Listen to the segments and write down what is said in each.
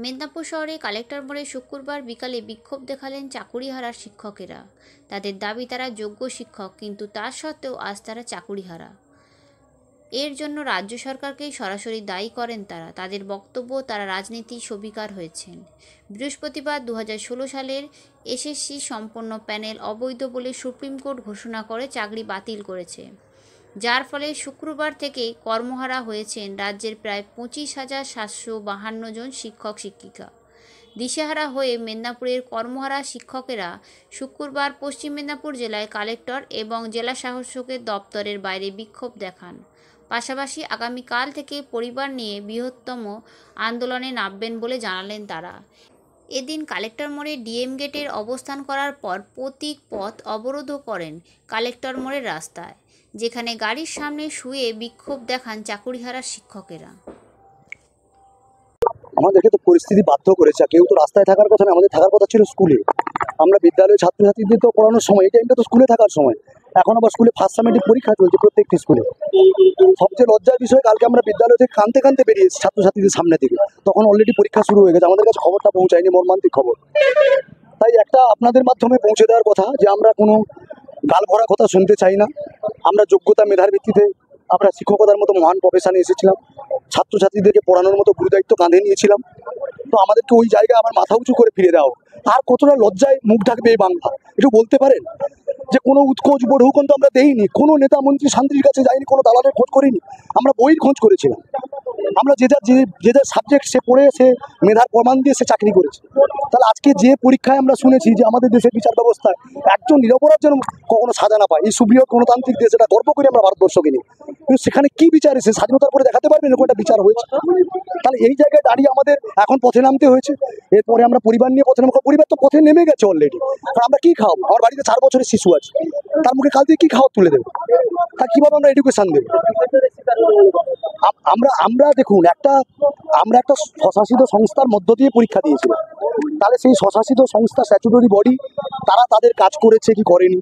মেদিনীপুর শহরে কালেক্টর মোড়ে শুক্রবার বিকালে বিক্ষোভ দেখালেন চাকুরিহারা শিক্ষকেরা। তাদের দাবি তারা যোগ্য শিক্ষক, কিন্তু তা সত্ত্বেও আজ তারা চাকুরিহারা। এর জন্য রাজ্য সরকারকেই সরাসরি দায়ী করেন তারা। তাদের বক্তব্য, তারা রাজনীতির ছবিকার হয়েছেন। বৃহস্পতিবার 2016 সালের এসএসসি সম্পন্ন প্যানেল অবৈধ বলে সুপ্রিম কোর্ট ঘোষণা করে চাকরি বাতিল করেছে, যার ফলে শুক্রবার থেকে কর্মহারা হয়েছেন রাজ্যের প্রায় 25,752 জন শিক্ষক শিক্ষিকা। দিশেহারা হয়ে মেদিনীপুরের কর্মহারা শিক্ষকেরা শুক্রবার পশ্চিম মেদিনীপুর জেলায় কালেক্টর এবং জেলা শাসকের দপ্তরের বাইরে বিক্ষোভ দেখান। পাশাপাশি আগামীকাল থেকে পরিবার নিয়ে বৃহত্তম আন্দোলনে নামবেন বলে জানালেন তারা। এদিন কালেক্টর মোড়ে ডিএম গেটের অবস্থান করার পর প্রতীক পথ অবরোধও করেন কালেক্টর মোড়ের রাস্তায়, যেখানে গাড়ির সামনে শুয়ে বিক্ষোভ দেখান চাকুরিহারা শিক্ষকেরা। আমাদেরকে তো পরিস্থিতি বাধ্য করেছে, কেউ তো রাস্তায় থাকার কথা না, আমাদের থাকার কথা ছিল স্কুলে। আমরা বিদ্যালয়ে ছাত্রছাত্রীদের তো পড়ানোর সময়, এই টাইমটা তো স্কুলে থাকার সময়। এখন আবার স্কুলে ফার্স্ট সামেটিভ পরীক্ষা চলছে প্রত্যেকটি স্কুলে। সবচেয়ে লজ্জার বিষয়, কালকে আমরা বিদ্যালয় থেকে কাঁদতে কাঁদতে বেরিয়েছি ছাত্রছাত্রীদের সামনে থেকে, তখন অলরেডি পরীক্ষা শুরু হয়ে গেছে, আমাদের কাছে খবরটা পৌঁছায়নি, মর্মান্তিক খবর। তাই একটা আপনাদের মাধ্যমে পৌঁছে দেওয়ার কথা যে আমরা কোনো গাল ভরা কথা শুনতে চাই না। আমরা যোগ্যতা মেধার ভিত্তিতে আমরা শিক্ষকতার মতো মহান প্রফেশনে এসেছিলাম, ছাত্রছাত্রীদেরকে পড়ানোর মতো গুরুদায়িত্ব কাঁধে নিয়েছিলাম। তো আমাদেরকে ওই জায়গায় আবার মাথা উঁচু করে ফিরে দেওয়া, আর কতটা লজ্জায় মুখ ঢাকবে এই বাংলা, একটু বলতে পারেন? যে কোনো উৎকোচ বড়হুকন তো আমরা দেইনি, কোনো নেতা মন্ত্রী শান্তির কাছে যাইনি, কোনো দালালের খোঁজ করিনি, আমরা বইয়ের খোঁজ করেছিলাম। আমরা যে যার সাবজেক্ট সে পড়ে, সে মেধার প্রমাণ দিয়ে সে চাকরি করেছে। তাহলে আজকে যে পরীক্ষায় আমরা শুনেছি যে আমাদের দেশের বিচার ব্যবস্থায় একজন নিরপরাধ যেন কখনো সাজা না পায়, এই সুবৃহৎ গণতান্ত্রিক দেশ, এটা গর্ব করি আমরা ভারতবর্ষকে নিয়ে। কিন্তু সেখানে কি বিচার এসে স্বাধীনতার পরে দেখাতে পারবেন এরকম একটা বিচার হয়েছে? তাহলে এই জায়গায় দাঁড়িয়ে আমাদের এখন পথে নামতে হয়েছে। এরপরে আমরা পরিবার নিয়ে পথে নামবো, পরিবার তো পথে নেমে গেছে অলরেডি। আমরা কি খাওয়াবো? আমার বাড়িতে 4 বছরের শিশু আছে, তার মুখে কাল থেকে কি খাওয়া তুলে দেবো? তা কিভাবে আমরা এডুকেশন দেবো? আমরা দেখুন, আমরা একটা স্বশাসিত সংস্থার মধ্য দিয়ে পরীক্ষা দিয়েছিলাম। তাহলে সেই স্বশাসিত সংস্থা স্ট্যাচুটরি বডি, তারা তাদের কাজ করেছে কি করেনি?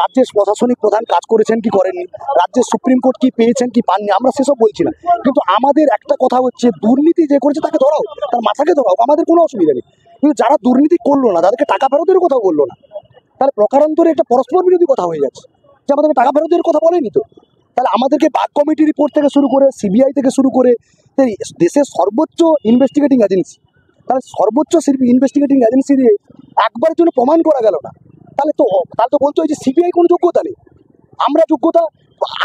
রাজ্যের প্রশাসনিক প্রধান কাজ করেছেন কি করেননি? রাজ্যের সুপ্রিম কোর্ট কি পেয়েছেন কি পাননি? আমরা সেসব বলছি না, কিন্তু আমাদের একটা কথা হচ্ছে, দুর্নীতি যে করেছে তাকে ধরাও, তার মাথাকে ধরাও, আমাদের কোনো অসুবিধা নেই। কিন্তু যারা দুর্নীতি করলো না, তাদেরকে টাকা ফেরতের কথাও বললো না, তাহলে প্রকারান্তরে একটা পরস্পর বিরোধী কথা হয়ে যাচ্ছে যে আমাদেরকে টাকা ফেরতের কথা বলেনি তো। তাহলে আমাদেরকে বাগ কমিটি রিপোর্ট থেকে শুরু করে, সিবিআই থেকে শুরু করে, দেশের সর্বোচ্চ ইনভেস্টিগেটিং এজেন্সি, তাহলে সর্বোচ্চ ইনভেস্টিগেটিং এজেন্সি দিয়ে একবারের জন্য প্রমাণ করা গেল না। তাহলে তো বলতে হয় যে সিবিআই কোনো যোগ্যতা নেই। আমরা যোগ্যতা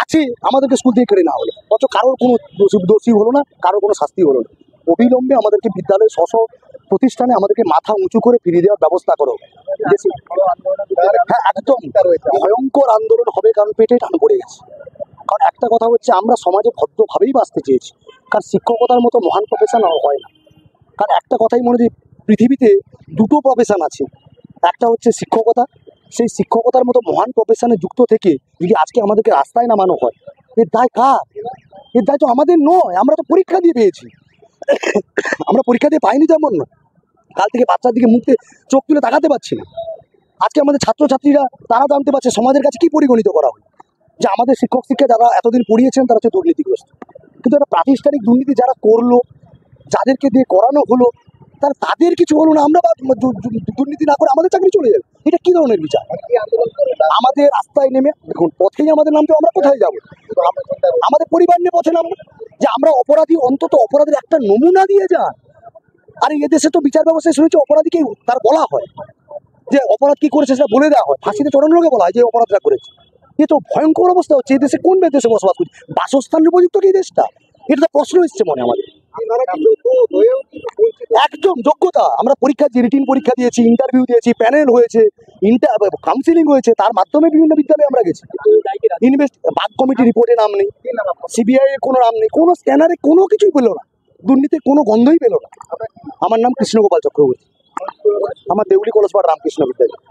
আছে, আমাদেরকে স্কুল থেকে কেড়ে না হলো, অথচ কারোর কোনো দোষী হলো না, কারোর কোনো শাস্তি হলো না। অবিলম্বে আমাদেরকে বিদ্যালয়ের প্রতিষ্ঠানে আমাদেরকে মাথা উঁচু করে ফিরিয়ে দেওয়ার ব্যবস্থা করো। হ্যাঁ, একদম ভয়ঙ্কর আন্দোলন হবে, কারণ পেটে টান পড়ে গেছে। কারণ একটা কথা হচ্ছে, আমরা সমাজে ভদ্রভাবেই বাঁচতে চেয়েছি, কারণ শিক্ষকতার মতো মহান প্রফেশন হয় না। কারণ একটা কথাই মনে হয়, পৃথিবীতে দুটো প্রফেশন আছে, একটা হচ্ছে শিক্ষকতা। সেই শিক্ষকতার মতো মহান প্রফেশনে যুক্ত থেকে যদি আজকে আমাদেরকে রাস্তায় নামানো হয়, এর দায় কার? এর দায় তো আমাদের নয়। আমরা তো পরীক্ষা দিয়ে পেয়েছি, আমরা পরীক্ষা দিয়ে পাইনি তেমন না। কাল থেকে বাচ্চার দিকে মুখে চোখ তুলে তাকাতে পারছি না। আজকে আমাদের ছাত্রছাত্রীরা তারা জানতে পারছে সমাজের কাছে কি পরিগণিত করা হয়, যে আমাদের শিক্ষক শিক্ষা যারা এতদিন পড়িয়েছেন তারা হচ্ছে দুর্নীতিগ্রস্ত। কিন্তু একটা প্রাতিষ্ঠানিক দুর্নীতি যারা করলো, যাদেরকে দিয়ে করানো হলো, তারা তাদের কিছু হলো না, আমরা দুর্নীতি না করে আমাদের চাকরি চলে যাবে, এটা কি ধরনের বিচার? আমাদের রাস্তায় নেমে দেখুন, পথেই আমাদের নামতে, আমরা কোথায় যাবো? আমাদের পরিবার নিয়ে পথে নামবো, যে আমরা অপরাধী, অন্তত অপরাধের একটা নমুনা দিয়ে যান। আর এদেশে তো বিচার ব্যবস্থায় শুনেছি অপরাধীকে তার বলা হয় যে অপরাধ কি করেছে সেটা বলে দেওয়া হয়, ফাঁসিতে চড়ানোর লোকে বলা হয় যে অপরাধটা করেছে। এ তো ভয়ঙ্কর অবস্থা হচ্ছে। এই দেশে কোন দেশে বসবাস করছে? বাসস্থানের উপযুক্ত কি দেশটা? এটা তো প্রশ্ন এসছে মনে আমাদের। একদম যোগ্যতা, আমরা পরীক্ষা দিয়েছি, রিটিন পরীক্ষা দিয়েছি, ইন্টারভিউ দিয়েছি, প্যানেল হয়েছে, কাউন্সিলিং হয়েছে, তার মাধ্যমে বিভিন্ন বিদ্যালয়ে আমরা গেছি। বাগ কমিটি রিপোর্টে নাম নেই, সিবিআই এর কোনো নাম নেই, কোনো স্ক্যানারে কোনো কিছুই পেলো না, দুর্নীতির কোনো গন্ধই পেলো না। আমার নাম কৃষ্ণগোপাল চক্রবর্তী, আমার দেউলি কলেজ রামকৃষ্ণ বিদ্যালয়।